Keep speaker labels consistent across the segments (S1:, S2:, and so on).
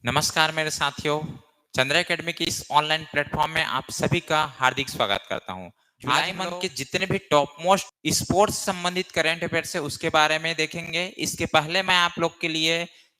S1: नमस्कार मेरे साथियों, चंद्र एकेडमी की इस ऑनलाइन प्लेटफॉर्म में आप सभी का हार्दिक स्वागत करता हूं। जुलाई मंथ के जितने भी टॉप मोस्ट स्पोर्ट्स संबंधित करंट अफेयर्स है उसके बारे में देखेंगे। इसके पहले मैं आप लोग के लिए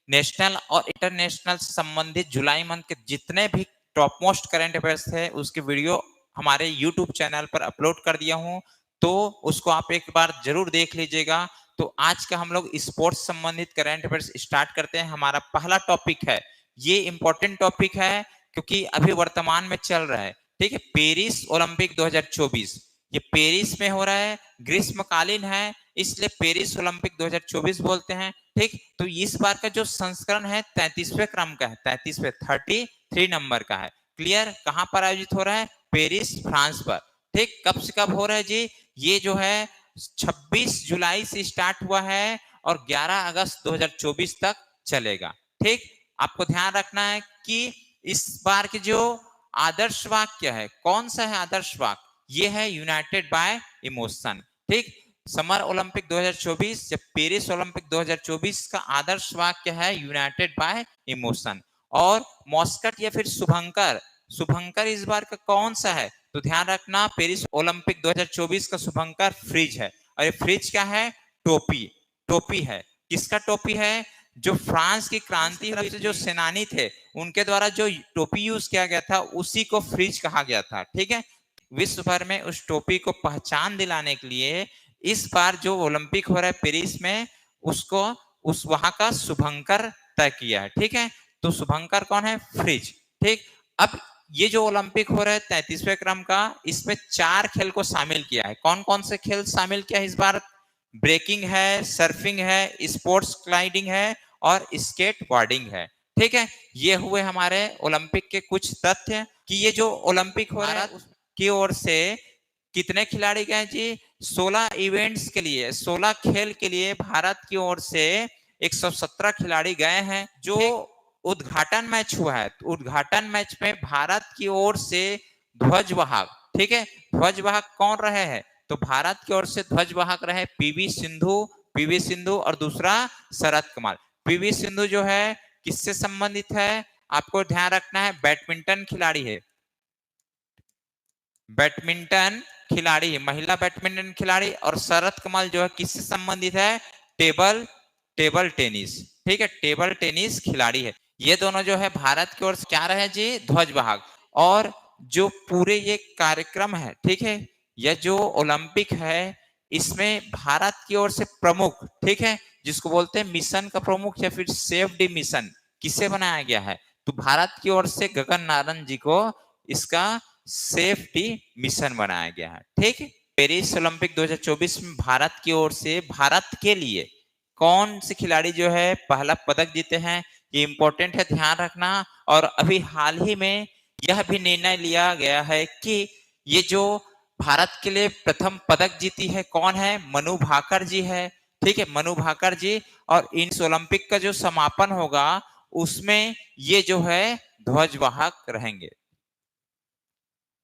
S1: नेशनल और इंटरनेशनल से संबंधित जुलाई मंथ के जितने भी टॉप मोस्ट करंट अफेयर्स थे उसकी वीडियो हमारे यूट्यूब चैनल पर अपलोड कर दिया हूं, तो उसको आप एक बार जरूर देख लीजिएगा। तो आज का हम लोग स्पोर्ट्स संबंधित करंट अफेयर्स स्टार्ट करते हैं। हमारा पहला टॉपिक है, ये इंपॉर्टेंट टॉपिक है क्योंकि अभी वर्तमान में चल रहा है। ठीक है, पेरिस ओलंपिक 2024 ये पेरिस में हो रहा है, ग्रीष्मकालीन है, इसलिए पेरिस ओलंपिक 2024 बोलते हैं। ठीक, तो इस बार का जो संस्करण है 33वें क्रम का है, 33वें 33 नंबर का है। क्लियर, कहां पर आयोजित हो रहा है? पेरिस, फ्रांस पर। ठीक, कब से कब हो रहा है जी? ये जो है 26 जुलाई से स्टार्ट हुआ है और 11 अगस्त 2024 तक चलेगा। ठीक, आपको ध्यान रखना है कि इस बार के जो आदर्श वाक्य है, कौन सा है आदर्श वाक्य? ये है यूनाइटेड बाय इमोशन। ठीक, समर ओलंपिक 2024 या पेरिस ओलंपिक 2024 का आदर्श वाक्य है यूनाइटेड बाय इमोशन। और मॉस्कट या फिर शुभंकर, शुभंकर इस बार का कौन सा है? तो ध्यान रखना, पेरिस ओलंपिक 2024 का शुभंकर फ्रिज है। और ये फ्रिज क्या है? टोपी, टोपी है। किसका टोपी है? जो फ्रांस की क्रांति तरफ से जो सेनानी थे उनके द्वारा जो टोपी यूज किया गया था उसी को फ्रिज कहा गया था। ठीक है, विश्व भर में उस टोपी को पहचान दिलाने के लिए इस बार जो ओलंपिक हो रहा है पेरिस में, उसको उस वहां का शुभंकर तय किया है। ठीक है, तो शुभंकर कौन है? फ्रिज। ठीक, अब ये जो ओलंपिक हो रहा है 33वें क्रम का, इसमें 4 खेल को शामिल किया है। कौन कौन से खेल शामिल किया है इस बार? ब्रेकिंग है, सर्फिंग है, स्पोर्ट्स क्लाइडिंग है और स्केट बोर्डिंग है। ठीक है, ये हुए हमारे ओलंपिक के कुछ तथ्य कि ये जो ओलंपिक हो रहा है की ओर से कितने खिलाड़ी गए जी? 16 इवेंट्स के लिए, 16 खेल के लिए भारत की ओर से 117 खिलाड़ी गए हैं। जो उद्घाटन मैच हुआ है, तो उद्घाटन मैच में भारत की ओर से ध्वजवाहक, ठीक है, ध्वजवाहक कौन रहे हैं? तो भारत की ओर से ध्वजवाहक रहे पीवी सिंधु, पीवी सिंधु और दूसरा शरत कमल। पीवी सिंधु जो है किससे संबंधित है? आपको ध्यान रखना है, बैडमिंटन खिलाड़ी है, बैडमिंटन खिलाड़ी है, महिला बैडमिंटन खिलाड़ी। और शरत कमल जो है किससे संबंधित है? Table table tennis. ठीक है, टेबल टेनिस खिलाड़ी है। ये दोनों जो है भारत की ओर से क्या रहे जी? ध्वजवाहक। और जो पूरे ये कार्यक्रम है, ठीक है, यह जो ओलंपिक है इसमें भारत की ओर से प्रमुख, ठीक है, जिसको बोलते हैं मिशन का प्रमुख या फिर सेफ डी मिशन, किसे बनाया गया है? तो भारत की ओर से गगन नारंग जी को इसका सेफ्टी मिशन बनाया गया है। ठीक, पेरिस ओलंपिक 2024 में भारत की ओर से, भारत के लिए कौन से खिलाड़ी जो है पहला पदक जीते हैं? ये इंपॉर्टेंट है, ध्यान रखना। और अभी हाल ही में यह भी निर्णय लिया गया है कि ये जो भारत के लिए प्रथम पदक जीती है कौन है? मनु भाकर जी है। ठीक है, मनु भाकर जी। और इस ओलंपिक का जो समापन होगा उसमें ये जो है ध्वजवाहक रहेंगे।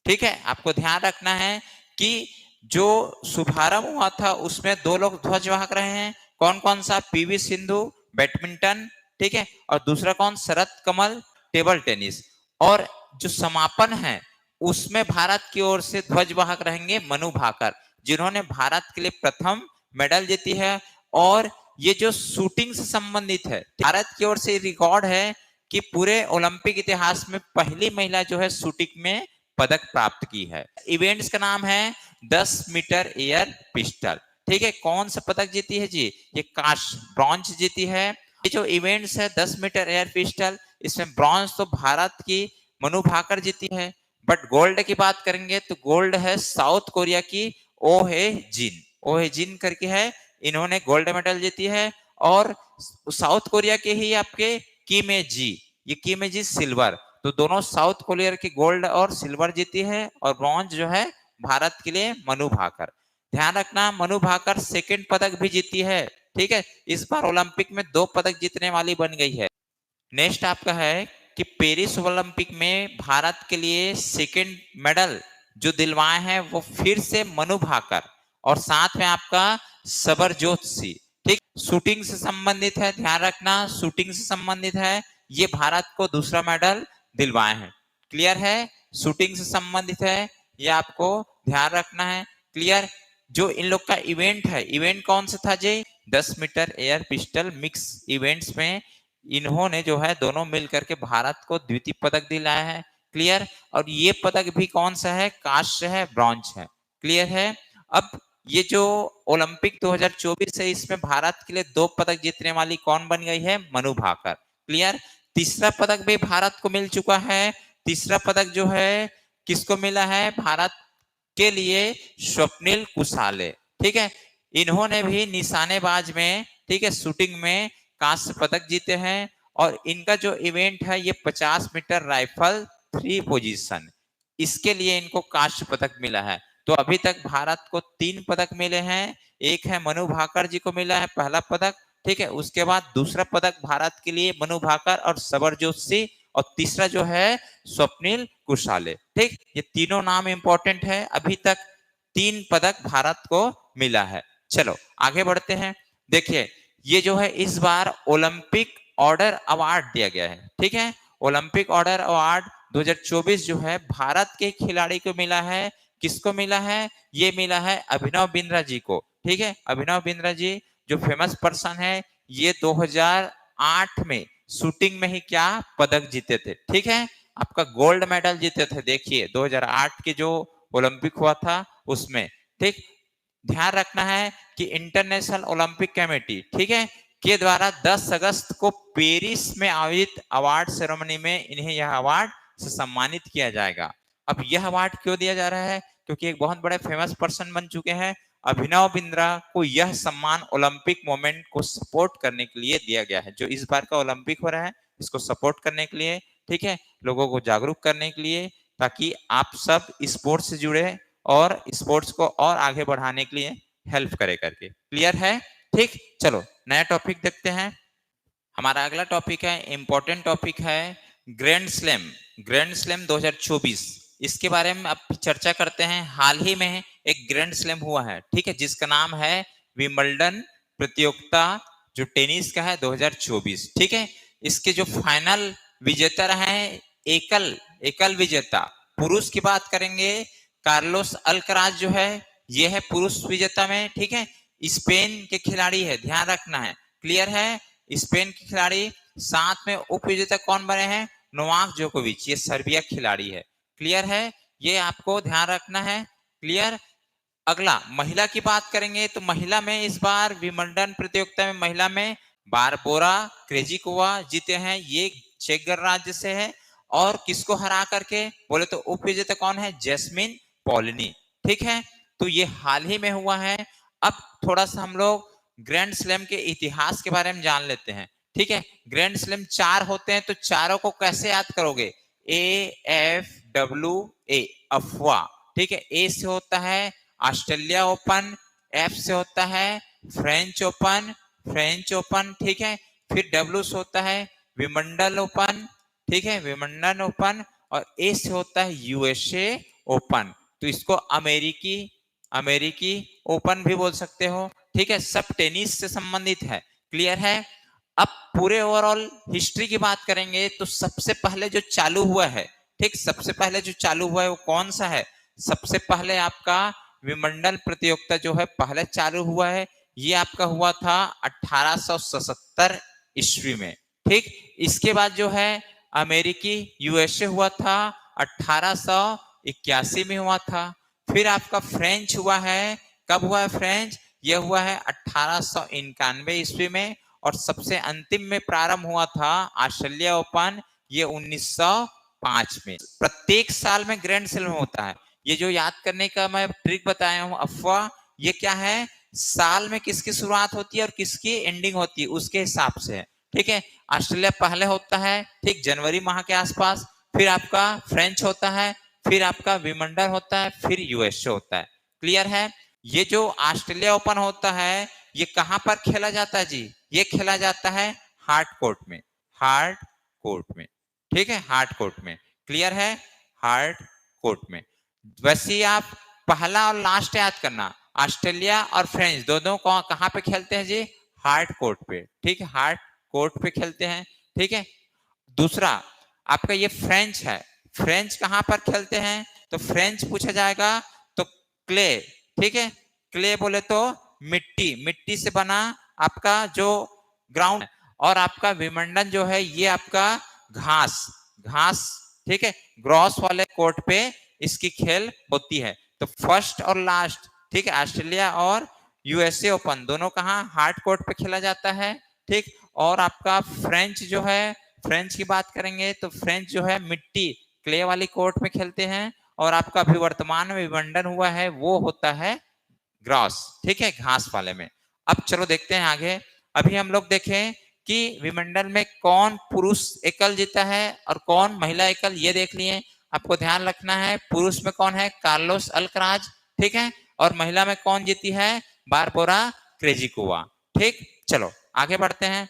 S1: ठीक है, आपको ध्यान रखना है कि जो शुभारंभ हुआ था उसमें 2 लोग ध्वजवाहक रहे हैं। कौन कौन सा? पीवी सिंधु बैडमिंटन, ठीक है, और दूसरा कौन? Sharath Kamal table tennis. और जो समापन है उसमें भारत की ओर से ध्वजवाहक रहेंगे मनु भाकर, जिन्होंने भारत के लिए प्रथम मेडल जीती है। और ये जो शूटिंग से संबंधित है, भारत की ओर से रिकॉर्ड है कि पूरे ओलंपिक इतिहास में पहली महिला जो है शूटिंग में पदक प्राप्त की है। इवेंट्स का नाम है 10 मीटर एयर पिस्टल। ठीक है, कौन सा पदक जीती है जी? ये कांस्य, ब्रॉन्ज जीती है। ये जो इवेंट्स है 10 मीटर एयर पिस्टल, इसमें ब्रॉन्ज तो भारत की मनु भाकर जीती है, बट गोल्ड की बात करेंगे तो गोल्ड है साउथ कोरिया की ओहे जिन, ओहे जिन करके है, इन्होंने गोल्ड मेडल जीती है। और साउथ कोरिया के ही आपके किमे जी, ये किमे जी सिल्वर। तो दोनों साउथ कोरिया की गोल्ड और सिल्वर जीती है। और ब्रॉन्ज जो है भारत के लिए मनु भाकर। ध्यान रखना, मनु भाकर सेकंड पदक भी जीती है। ठीक है, इस बार ओलंपिक में 2 पदक जीतने वाली बन गई है। नेक्स्ट आपका है कि पेरिस ओलंपिक में भारत के लिए सेकंड मेडल जो दिलवाए हैं वो फिर से मनु भाकर और साथ में आपका सबरजोत सिंह। ठीक, शूटिंग से संबंधित है, ध्यान रखना, शूटिंग से संबंधित है। ये भारत को दूसरा मेडल दिलवाए हैं। क्लियर है? शूटिंग से संबंधित है, ये आपको ध्यान रखना है। क्लियर? जो इन लोग का इवेंट है, इवेंट कौन सा था जी? 10 metre air pistol mix events में इन्होंने जो है दोनों मिलकर के भारत को द्वितीय पदक दिलाया है। क्लियर? और ये पदक भी कौन सा है? कांस्य है, ब्रॉन्ज है। क्लियर है? अब ये जो ओलंपिक 2024 है, इसमें भारत के लिए 2 पदक जीतने वाली कौन बन गई है? मनु भाकर। क्लियर? तीसरा पदक भी भारत को मिल चुका है। तीसरा पदक जो है किसको मिला है? भारत के लिए स्वप्निल कुसाले। ठीक है, इन्होंने भी निशानेबाज में, ठीक है, शूटिंग में कांस्य पदक जीते हैं। और इनका जो इवेंट है ये 50 मीटर राइफल 3 पोजीशन, इसके लिए इनको कांस्य पदक मिला है। तो अभी तक भारत को 3 पदक मिले हैं। एक है मनु भाकर जी को मिला है पहला पदक, ठीक है, उसके बाद दूसरा पदक भारत के लिए मनु भाकर और सबरजोत सिंह, और तीसरा जो है स्वप्निल कुशाले। ठीक, ये तीनों नाम इंपॉर्टेंट है। अभी तक 3 पदक भारत को मिला है। चलो आगे बढ़ते हैं। देखिए, ये जो है इस बार ओलंपिक ऑर्डर अवार्ड दिया गया है। ठीक है, ओलंपिक ऑर्डर अवार्ड 2024 जो है भारत के खिलाड़ी को मिला है। किसको मिला है? ये मिला है अभिनव बिंद्रा जी को। ठीक है, अभिनव बिंद्रा जी जो फेमस पर्सन है, ये 2008 में शूटिंग में ही क्या पदक जीते थे। ठीक है, आपका गोल्ड मेडल जीते थे। देखिए 2008 के जो ओलंपिक हुआ था उसमें। ठीक, ध्यान रखना है कि इंटरनेशनल ओलंपिक कमेटी, ठीक है, के द्वारा 10 अगस्त को पेरिस में आयोजित अवार्ड सेरेमनी में इन्हें यह अवार्ड से सम्मानित किया जाएगा। अब यह अवार्ड क्यों दिया जा रहा है? क्योंकि एक बहुत बड़े फेमस पर्सन बन चुके हैं। अभिनव बिंद्रा को यह सम्मान ओलंपिक मोमेंट को सपोर्ट करने के लिए दिया गया है। जो इस बार का ओलंपिक हो रहा है, इसको सपोर्ट करने के लिए, ठीक है, लोगों को जागरूक करने के लिए, ताकि आप सब स्पोर्ट्स से जुड़े और स्पोर्ट्स को और आगे बढ़ाने के लिए हेल्प करे करके। क्लियर है? ठीक, चलो नया टॉपिक देखते हैं। हमारा अगला टॉपिक है, इंपॉर्टेंट टॉपिक है ग्रैंड स्लैम। ग्रैंड स्लैम 2024, इसके बारे में अब चर्चा करते हैं। हाल ही में एक ग्रैंड स्लैम हुआ है, ठीक है, जिसका नाम है विंबलडन प्रतियोगिता, जो टेनिस का है 2024। ठीक है, इसके जो फाइनल विजेता रहे एकल एकल विजेता, पुरुष की बात करेंगे, कार्लोस अल्कराज जो है ये है पुरुष विजेता में। ठीक है, स्पेन के खिलाड़ी है, ध्यान रखना है। क्लियर है? स्पेन के खिलाड़ी। साथ में उप विजेता कौन बने हैं? नोवाक जोकोविच, ये सर्बिया खिलाड़ी है। क्लियर है? ये आपको ध्यान रखना है। क्लियर? अगला महिला की बात करेंगे तो महिला में इस बार विंबलडन प्रतियोगिता में महिला में बारबोरा क्रेजिकोवा जीते हैं, ये चेक गणराज्य से है। और किसको हरा करके बोले तो उप विजेता कौन है? जैस्मिन पॉलिनी। ठीक है, तो ये हाल ही में हुआ है। अब थोड़ा सा हम लोग ग्रैंड स्लैम के इतिहास के बारे में जान लेते हैं। ठीक है, ग्रैंड स्लैम 4 होते हैं, तो चारों को कैसे याद करोगे? AFWA, अफवा। ठीक है, ए से होता है ऑस्ट्रेलिया ओपन, एफ से होता है फ्रेंच ओपन, फ्रेंच ओपन। ठीक है, फिर डब्ल्यू से होता है विंबलडन ओपन, ठीक है, विंबलडन ओपन, और ए से होता है यूएसए ओपन। तो इसको अमेरिकी अमेरिकी ओपन भी बोल सकते हो। ठीक है, सब टेनिस से संबंधित है। क्लियर है? अब पूरे ओवरऑल हिस्ट्री की बात करेंगे तो सबसे पहले जो चालू हुआ है, ठीक, सबसे पहले जो चालू हुआ है वो कौन सा है? सबसे पहले आपका विंबलडन प्रतियोगिता जो है पहले चालू हुआ है, ये आपका हुआ था 1877 ईस्वी में। ठीक, इसके बाद जो है अमेरिकी यूएसए हुआ था 1881 में हुआ था। फिर आपका फ्रेंच हुआ है, कब हुआ है फ्रेंच? यह हुआ है 1891 ईस्वी में। और सबसे अंतिम में प्रारंभ हुआ था ऑस्ट्रेलिया ओपन, ये 1905 में। प्रत्येक साल में ग्रैंड स्लैम होता है। ये जो याद करने का मैं ट्रिक बताया हूं अफवाह, ये क्या है? साल में किसकी शुरुआत होती है और किसकी एंडिंग होती है उसके हिसाब से है। ठीक है, ऑस्ट्रेलिया पहले होता है, ठीक, जनवरी माह के आसपास। फिर आपका फ्रेंच होता है, फिर आपका विंबलडन होता है, फिर यूएसए होता है। क्लियर है? ये जो ऑस्ट्रेलिया ओपन होता है ये कहां पर खेला जाता है जी? ये खेला जाता है हार्ड कोर्ट में, हार्ड कोर्ट में। ठीक है, हार्ड कोर्ट में। क्लियर है? हार्ड कोर्ट में। वैसे आप पहला और लास्ट याद करना, ऑस्ट्रेलिया और फ्रेंच दोनों को कहां पे खेलते हैं जी? हार्ड कोर्ट पे। ठीक है, हार्ड कोर्ट पे खेलते हैं। ठीक है, दूसरा आपका ये फ्रेंच है, फ्रेंच कहां पर खेलते हैं, तो फ्रेंच पूछा जाएगा तो क्ले, ठीक है, क्ले बोले तो मिट्टी, मिट्टी से बना आपका जो ग्राउंड, और आपका विमंडन जो है ये आपका घास, घास, ठीक है, ग्रॉस वाले कोर्ट पे इसकी खेल होती है। तो फर्स्ट और लास्ट, ठीक है, ऑस्ट्रेलिया और यूएसए ओपन दोनों कहाँ हार्ड कोर्ट पे खेला जाता है, ठीक। और आपका फ्रेंच जो है, फ्रेंच की बात करेंगे तो फ्रेंच जो है मिट्टी क्ले वाली कोर्ट में खेलते हैं, और आपका अभी वर्तमान में विमंडन हुआ है वो होता है ग्रास, ठीक है, घास वाले में। अब चलो देखते हैं आगे। अभी हम लोग देखें कि विमंडल में कौन पुरुष एकल जीता है और कौन महिला एकल, ये देख लिए। आपको ध्यान रखना है पुरुष में कौन है, कार्लोस अल्कराज, ठीक है, और महिला में कौन जीती है, बारबोरा क्रेजिकोवा, ठीक। चलो आगे बढ़ते हैं।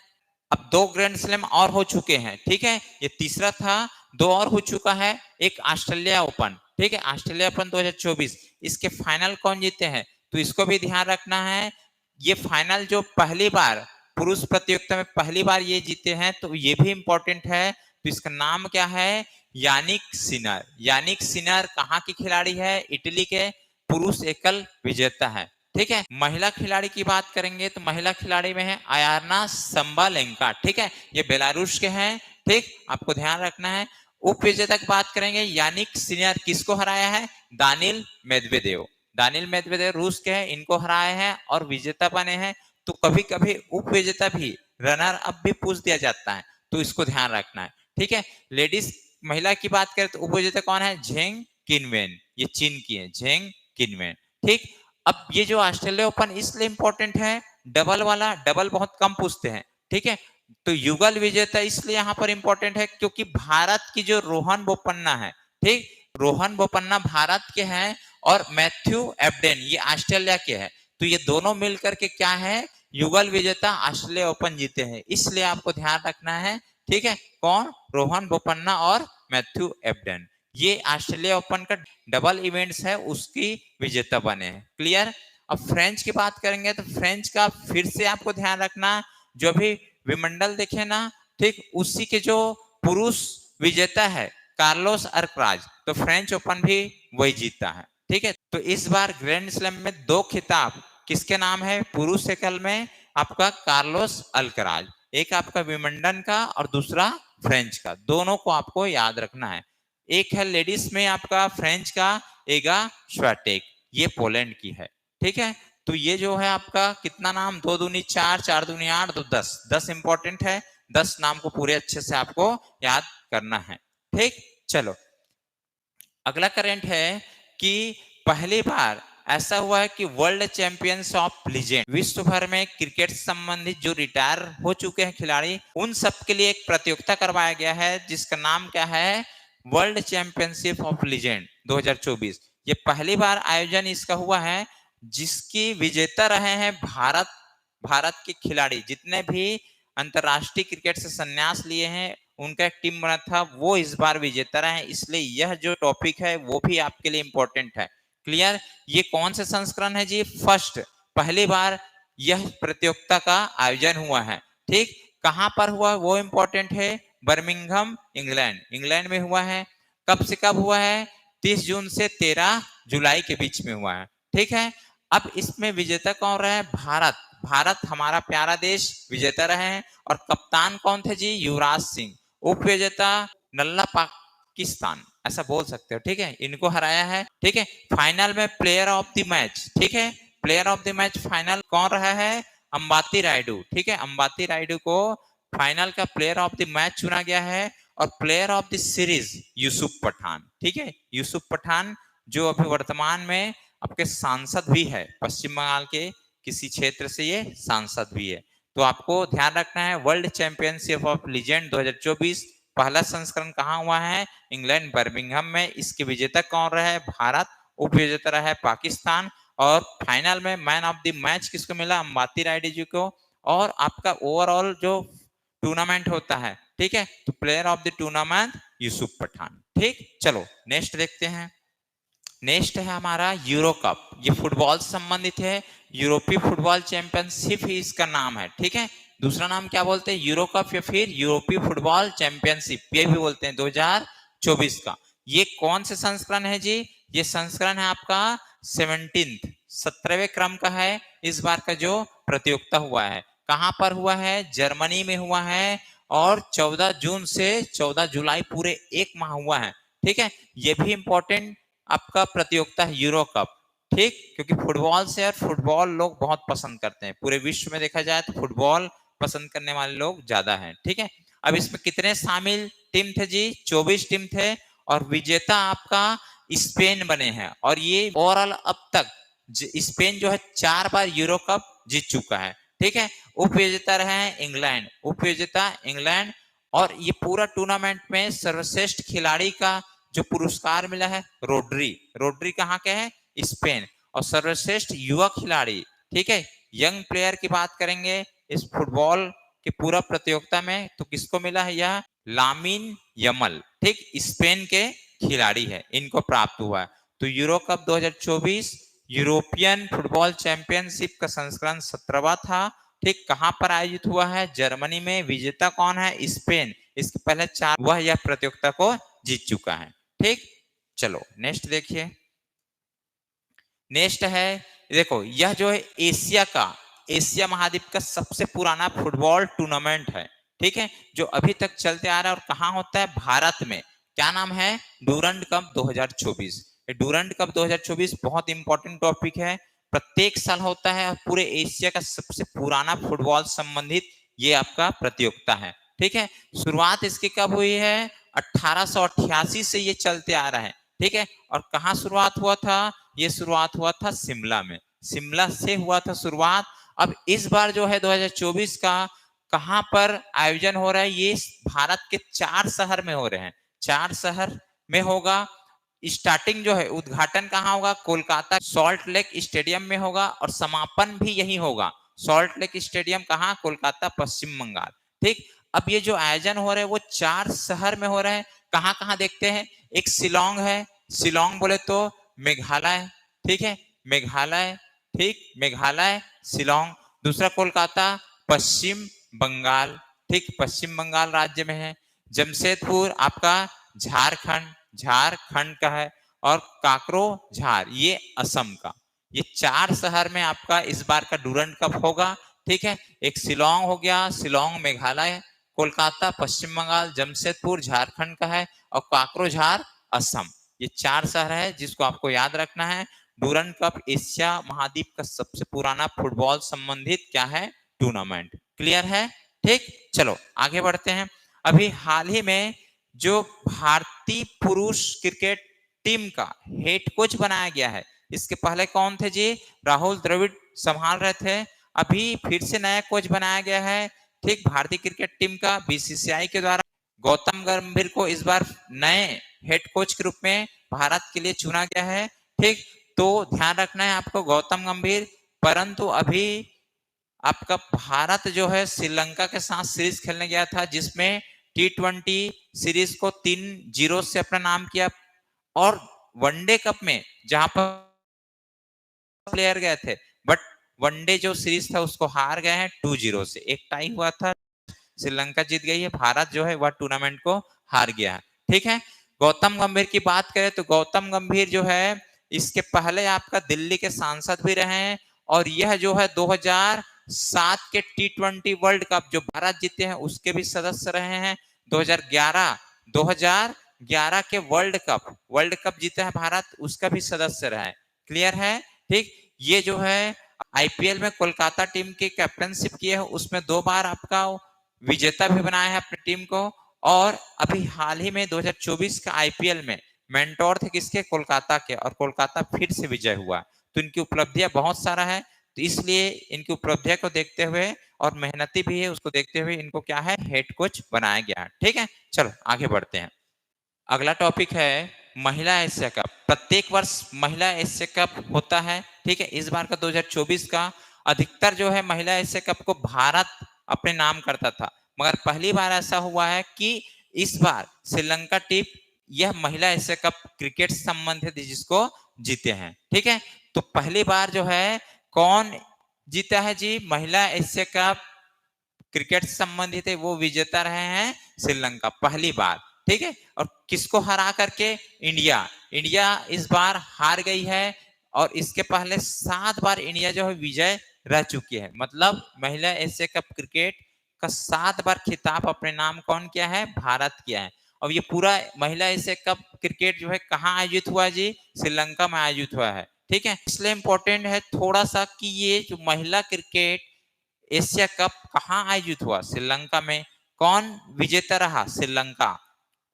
S1: अब 2 ग्रैंड स्लैम और हो चुके हैं, ठीक है, ये तीसरा था, 2 और हो चुका है। एक ऑस्ट्रेलिया ओपन, ठीक है, ऑस्ट्रेलिया ओपन 2024, इसके फाइनल कौन जीते हैं, तो इसको भी ध्यान रखना है। ये फाइनल जो पहली बार पुरुष प्रतियोगिता में पहली बार ये जीते हैं, तो ये भी इंपॉर्टेंट है। तो इसका नाम क्या है, यानिक सिनर। यानिक सिनर कहाँ की खिलाड़ी है, इटली के पुरुष एकल विजेता है, ठीक है। महिला खिलाड़ी की बात करेंगे तो महिला खिलाड़ी में है अयारना संबालेंका, ठीक है, ये बेलारूस के हैं, ठीक, आपको ध्यान रखना है। उप विजेता की बात करेंगे, यानिक सिनर किसको हराया है, दानिल मेदवेदेव, दानिल मेदवेदेव रूस के हैं, इनको हराए हैं और विजेता बने हैं। तो कभी कभी उप विजेता भी रनर अप भी पूछ दिया जाता है, तो इसको ध्यान रखना है, ठीक है। लेडीज महिला की बात करें तो उप विजेता कौन है, झेंग किनवेन, ये चीन की है, झेंग किनवेन, ठीक। अब ये जो ऑस्ट्रेलिया ओपन इसलिए इंपॉर्टेंट है, डबल वाला, डबल बहुत कम पूछते हैं, ठीक है। तो युगल विजेता इसलिए यहाँ पर इंपॉर्टेंट है क्योंकि भारत की जो रोहन बोपन्ना है, ठीक, रोहन बोपन्ना भारत के हैं और मैथ्यू एब्डेन ये ऑस्ट्रेलिया के हैं। तो ये दोनों मिलकर के क्या है, युगल विजेता ऑस्ट्रेलिया ओपन जीते हैं, इसलिए आपको ध्यान रखना है, ठीक है। कौन, रोहन बोपन्ना और मैथ्यू एब्डेन, ये ऑस्ट्रेलिया ओपन का डबल इवेंट्स है उसकी विजेता बने हैं, क्लियर। अब फ्रेंच की बात करेंगे तो फ्रेंच का फिर से आपको ध्यान रखना, जो भी विमंडल देखे ना, ठीक, उसी के जो पुरुष विजेता है कार्लोस अल्कराज, तो फ्रेंच ओपन भी वही जीता है, ठीक है। तो इस बार ग्रैंड स्लैम में 2 खिताब किसके नाम है, पुरुष एकल में आपका कार्लोस अल्कराज, एक आपका विमंडन का और दूसरा फ्रेंच का, दोनों को आपको याद रखना है। एक है लेडीज में आपका फ्रेंच का एगा श्वेटेक, ये पोलैंड की है, ठीक है। तो ये जो है आपका कितना नाम, 2 दूनी 4, 4 दूनी 8, तो 10, 10 इंपॉर्टेंट है, 10 नाम को पूरे अच्छे से आपको याद करना है, ठीक। चलो अगला करंट है कि पहली बार ऐसा हुआ है कि वर्ल्ड चैंपियंस ऑफ लीजेंड, विश्व भर में क्रिकेट से संबंधित जो रिटायर हो चुके हैं खिलाड़ी, उन सब के लिए एक प्रतियोगिता करवाया गया है जिसका नाम क्या है, वर्ल्ड चैंपियनशिप ऑफ लीजेंड 2024। ये पहली बार आयोजन इसका हुआ है, जिसकी विजेता रहे हैं भारत, भारत के खिलाड़ी जितने भी अंतरराष्ट्रीय क्रिकेट से संन्यास लिए हैं उनका एक टीम बना था, वो इस बार विजेता रहे हैं, इसलिए यह जो टॉपिक है वो भी आपके लिए इंपॉर्टेंट है, क्लियर। ये कौन से संस्करण है जी, फर्स्ट, पहली बार यह प्रतियोगिता का आयोजन हुआ है, ठीक। कहां पर हुआ वो इंपॉर्टेंट है, बर्मिंघम इंग्लैंड, इंग्लैंड में हुआ है। कब से कब हुआ है, 30 जून से 13 जुलाई के बीच में हुआ है, ठीक है। अब इसमें विजेता कौन रहा है, भारत, भारत हमारा प्यारा देश विजेता रहे हैं, और कप्तान कौन थे जी, युवराज सिंह। उप विजेता नल्ला पाकिस्तान, ऐसा बोल सकते हो, ठीक है, इनको हराया है, ठीक है। फाइनल में प्लेयर ऑफ द मैच, ठीक है, player of the match final कौन रहा है, अंबाती रायडू, ठीक है, अंबाती रायडू को फाइनल का प्लेयर ऑफ द मैच चुना गया है। और player of the series Yusuf Pathan, ठीक है, यूसुफ पठान जो अभी वर्तमान में आपके सांसद भी है, पश्चिम बंगाल के किसी क्षेत्र से ये सांसद भी है। तो आपको ध्यान रखना है, वर्ल्ड चैंपियनशिप ऑफ लीजेंड 2024 पहला संस्करण कहाँ हुआ है, इंग्लैंड बर्मिंघम में। इसके विजेता कौन रहा है, भारत। उप विजेता रहा है पाकिस्तान। और फाइनल में मैन ऑफ द मैच किसको मिला, अंबाती रायडू जी को। और आपका ओवरऑल जो टूर्नामेंट होता है, ठीक है, तो player of the tournament Yusuf Pathan, ठीक। चलो नेक्स्ट देखते हैं। नेक्स्ट है हमारा यूरो कप, ये फुटबॉल से संबंधित है, यूरोपीय फुटबॉल चैंपियनशिप ही इसका नाम है, ठीक है। दूसरा नाम क्या बोलते हैं, यूरो कप या फिर यूरोपीय फुटबॉल चैंपियनशिप, ये भी बोलते हैं 2024 का। ये कौन से संस्करण है जी, ये संस्करण है आपका 17वें क्रम का है। इस बार का जो प्रतियोगिता हुआ है कहां पर हुआ है, जर्मनी में हुआ है, और 14 जून से 14 जुलाई पूरे एक माह हुआ है। ठीक है, ये भी इंपॉर्टेंट आपका प्रतियोगिता है यूरो कप। ठीक, क्योंकि फुटबॉल से, और फुटबॉल लोग बहुत पसंद करते हैं, पूरे विश्व में देखा जाए तो फुटबॉल पसंद करने वाले लोग ज्यादा हैं। ठीक है, अब इसमें कितने शामिल टीम थे जी, 24 टीम थे, और विजेता आपका स्पेन बने हैं। और ये ओवरऑल अब तक स्पेन जो है 4 बार यूरो कप जीत चुका है। ठीक है, उपविजेता रहे हैं इंग्लैंड, उपविजेता इंग्लैंड। और ये पूरा टूर्नामेंट में सर्वश्रेष्ठ खिलाड़ी का जो पुरस्कार मिला है रोड्री, रोड्री कहाँ के हैं, स्पेन। और सर्वश्रेष्ठ युवा खिलाड़ी, ठीक है, यंग प्लेयर की बात करेंगे इस फुटबॉल के पूरा प्रतियोगिता में, तो किसको मिला है, यह लामिन यमल, ठीक, स्पेन के खिलाड़ी है, इनको प्राप्त हुआ है। तो euro cup 2024 European football championship का संस्करण 17वां था। ठीक, कहां पर आयोजित हुआ है, जर्मनी में। विजेता कौन है, स्पेन। इसके पहले 4 वह यह प्रतियोगिता को जीत चुका है। ठीक, चलो नेक्स्ट देखिए। नेक्स्ट है, देखो यह जो है एशिया महाद्वीप का सबसे पुराना फुटबॉल टूर्नामेंट है। ठीक है, जो अभी तक चलते आ रहा है, और कहां होता है, भारत में। क्या नाम है, डूरंड कप 2024। डूरंड कप 2024 बहुत इंपॉर्टेंट टॉपिक है, प्रत्येक साल होता है, और पूरे एशिया का सबसे पुराना फुटबॉल संबंधित ये आपका प्रतियोगिता है। ठीक है, शुरुआत इसकी कब हुई है, 1888 से ये चलते आ रहा है। ठीक है, और कहाँ शुरुआत हुआ था, ये शुरुआत हुआ था शिमला में, शिमला से हुआ था शुरुआत। अब इस बार जो है 2024 का कहां पर आयोजन हो रहा है, ये भारत के 4 शहर में हो रहे हैं, 4 शहर में होगा। स्टार्टिंग जो है, उद्घाटन कहाँ होगा, कोलकाता सॉल्ट लेक स्टेडियम में होगा, और समापन भी यही होगा, सॉल्ट लेक स्टेडियम कहाँ, कोलकाता, पश्चिम बंगाल। ठीक, अब ये जो आयोजन हो रहे हैं वो 4 शहर में हो रहे हैं। कहाँ कहाँ देखते हैं, एक शिलोंग है, शिलोंग बोले तो मेघालय। ठीक है, मेघालय, ठीक, मेघालय शिलोंग। दूसरा कोलकाता, पश्चिम बंगाल, ठीक, पश्चिम बंगाल राज्य में है। जमशेदपुर आपका झारखंड, झारखंड का है। और काकरो झार ये असम का। ये 4 शहर में आपका इस बार का डूरंड कप होगा। ठीक है, एक शिलोंग हो गया, शिलोंग मेघालय, कोलकाता पश्चिम बंगाल, जमशेदपुर झारखंड का है, और काकरोझार असम। ये 4 शहर है जिसको आपको याद रखना है। डूरंड कप एशिया महाद्वीप का सबसे पुराना फुटबॉल संबंधित क्या है, टूर्नामेंट। क्लियर है, ठीक, चलो आगे बढ़ते हैं। अभी हाल ही में जो भारतीय पुरुष क्रिकेट टीम का हेड कोच बनाया गया है, इसके पहले कौन थे जी, राहुल द्रविड़ संभाल रहे थे। अभी फिर से नया कोच बनाया गया है, ठीक, भारतीय क्रिकेट टीम का बीसीसीआई के द्वारा गौतम गंभीर को इस बार नए हेड कोच के रूप में भारत के लिए चुना गया है। ठीक, तो ध्यान रखना है आपको गौतम गंभीर। परंतु अभी आपका भारत जो है श्रीलंका के साथ सीरीज खेलने गया था, जिसमें T20 सीरीज को 3-0 से अपना नाम किया, और वनडे कप में जहां पर प्लेयर गए थे, बट वनडे जो सीरीज था उसको हार गए हैं 2-0 से। एक टाई हुआ था, श्रीलंका जीत गई है, भारत जो है वह टूर्नामेंट को हार गया है। ठीक है, गौतम गंभीर की बात करें तो गौतम गंभीर जो है इसके पहले आपका दिल्ली के सांसद भी रहे हैं, और यह जो है 2007 के T20 वर्ल्ड कप जो भारत जीते हैं उसके भी सदस्य रहे हैं। 2011 के वर्ल्ड कप जीता है भारत, उसका भी सदस्य रहा है। क्लियर है, ठीक, ये जो है आईपीएल में कोलकाता टीम की कैप्टनशिप की है, उसमें 2 बार आपका विजेता भी बनाया है अपनी टीम को। और अभी हाल ही में 2024 का आईपीएल में मेंटोर थे किसके, कोलकाता के, और कोलकाता फिर से विजय हुआ। तो इनकी उपलब्धियां बहुत सारा है, तो इसलिए इनकी उपलब्धियों को देखते हुए, और मेहनती भी है उसको देखते हुए, इनको क्या है, हेड कोच बनाया गया है। ठीक है, चलो आगे बढ़ते हैं। अगला टॉपिक है महिला एशिया कप। प्रत्येक वर्ष महिला एशिया कप होता है। ठीक है, इस बार का 2024 का अधिकतर जो है महिला एशिया कप को भारत अपने नाम करता था, मगर पहली बार ऐसा हुआ है कि इस बार श्रीलंका टीम यह महिला एशिया कप क्रिकेट से संबंधित जिसको जीते हैं। ठीक है, तो पहली बार जो है कौन जीता है जी महिला एशिया कप क्रिकेट से संबंधित है वो विजेता रहे हैं श्रीलंका पहली बार, ठीक है। और किसको हरा करके? इंडिया। इंडिया इस बार हार गई है और इसके पहले 7 बार इंडिया जो है विजय रह चुकी है। मतलब महिला एशिया कप क्रिकेट का 7 बार खिताब अपने नाम कौन किया है? भारत किया है। और ये पूरा महिला एशिया कप क्रिकेट जो है कहाँ आयोजित हुआ जी? श्रीलंका में आयोजित हुआ है, ठीक है। इसलिए इंपॉर्टेंट है थोड़ा सा कि ये जो महिला क्रिकेट एशिया कप कहाँ आयोजित हुआ? श्रीलंका में। कौन विजेता रहा? श्रीलंका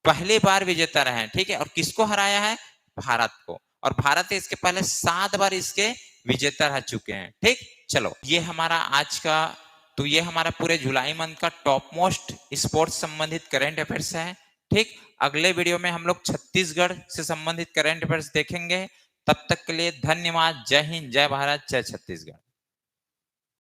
S1: पहली बार विजेता रहे, ठीक है। और किसको हराया है? भारत को। और भारत इसके पहले 7 बार इसके विजेता रह चुके हैं, ठीक। चलो ये हमारा आज का, तो ये हमारा पूरे जुलाई मंथ का टॉप मोस्ट स्पोर्ट्स संबंधित करंट अफेयर्स है, ठीक। अगले वीडियो में हम लोग छत्तीसगढ़ से संबंधित करंट अफेयर्स देखेंगे। तब तक के लिए धन्यवाद। जय हिंद, जय भारत, जय छत्तीसगढ़।